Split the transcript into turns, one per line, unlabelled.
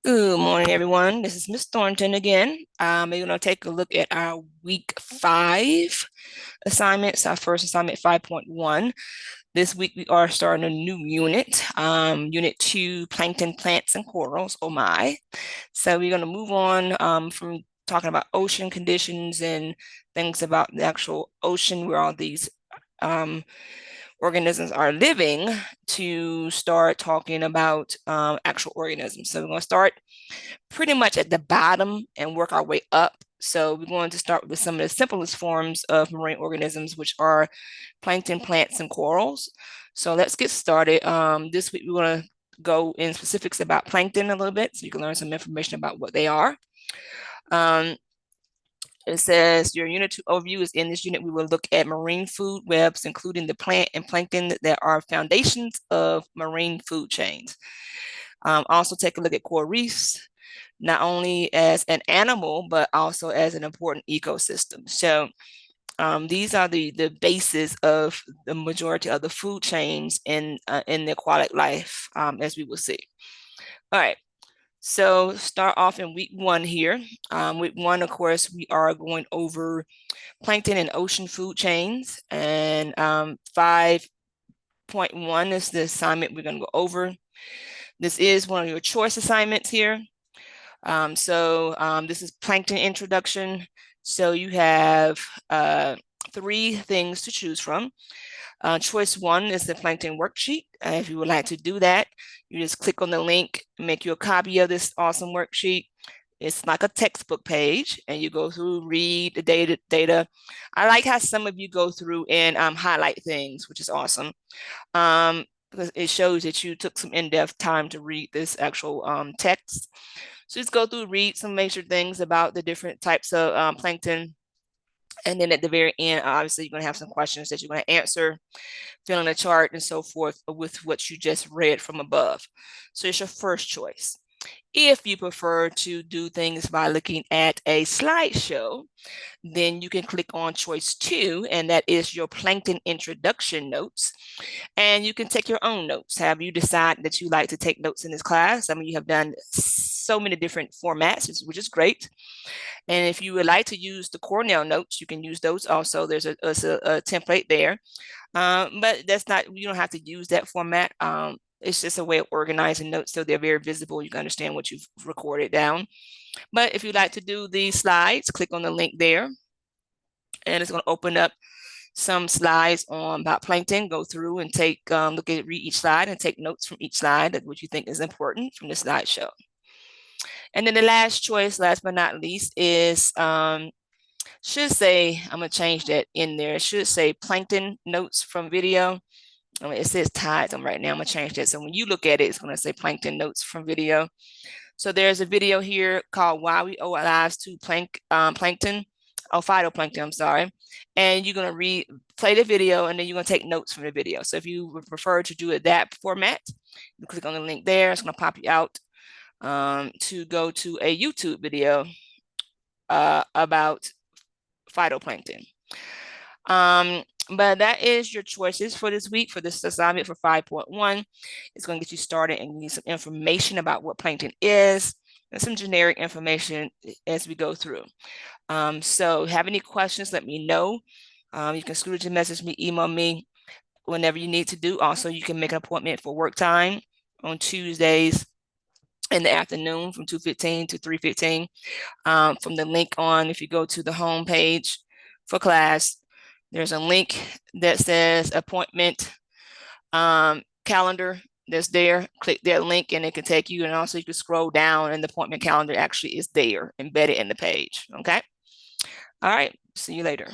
Good morning, everyone. This is Miss Thornton again. We're going to take a look at our week 5 assignments, our first assignment 5.1. This week we are starting a new unit, Unit 2, Plankton, Plants, and Corals. Oh my. So we're going to move on from talking about ocean conditions and things about the actual ocean where all these um, organisms are living to start talking about actual organisms. So we're going to start pretty much at the bottom and work our way up. So we're going to start with some of the simplest forms of marine organisms, which are plankton, plants, and corals. So let's get started. This week we're going to go in specifics about plankton a little bit so you can learn some information about what they are. It says your unit 2 overview is in this unit. We will look at marine food webs, including the plant and plankton that are foundations of marine food chains. Also take a look at coral reefs, not only as an animal, but also as an important ecosystem. So these are the basis of the majority of the food chains in the aquatic life, as we will see. All right. So start off in week 1 here. Week 1, of course, we are going over plankton and ocean food chains. And 5.1 is the assignment we're going to go over. This is one of your choice assignments here. This is plankton introduction. So you have 3 things to choose from. Choice 1 is the plankton worksheet. If you would like to do that, you just click on the link, make you a copy of this awesome worksheet. It's like a textbook page, and you go through, read the data. I like how some of you go through and highlight things, which is awesome. Because it shows that you took some in-depth time to read this actual text. So just go through, read some major things about the different types of plankton. And then at the very end, obviously, you're going to have some questions that you're going to answer, fill in a chart and so forth with what you just read from above. So it's your first choice. If you prefer to do things by looking at a slideshow, then you can click on choice 2, and that is your plankton introduction notes. And you can take your own notes. Have you decided that you like to take notes in this class? I mean, you have done so many different formats, which is great. And if you would like to use the Cornell notes, you can use those also. There's a template there. But that's not, you don't have to use that format. It's just a way of organizing notes so they're very visible. You can understand what you've recorded down. But if you'd like to do these slides, click on the link there. And it's going to open up some slides on about plankton. Go through and take look at read each slide and take notes from each slide, what you think is important from the slideshow. And then the last choice, last but not least, is should say, I'm gonna change that in there. It should say plankton notes from video. I mean, it says tides on right now. I'm gonna change that. So when you look at it, it's gonna say plankton notes from video. So there's a video here called Why We Owe Our Lives to Plankton. Oh, phytoplankton, I'm sorry. And you're gonna play the video, and then you're gonna take notes from the video. So if you would prefer to do it that format, you click on the link there. It's gonna pop you out to go to a YouTube video about phytoplankton. But that is your choices for this week for this assignment for 5.1. It's going to get you started and need some information about what plankton is and some generic information as we go through. So have any questions, let me know. You can Scrooge message me, email me whenever you need to do. Also, you can make an appointment for work time on Tuesdays in the afternoon from 2:15 to 3:15 from the link on. If you go to the home page for class, there's a link that says appointment calendar that's there. Click that link and it can take you, and also you can scroll down and the appointment calendar actually is there embedded in the page. Okay. All right. See you later.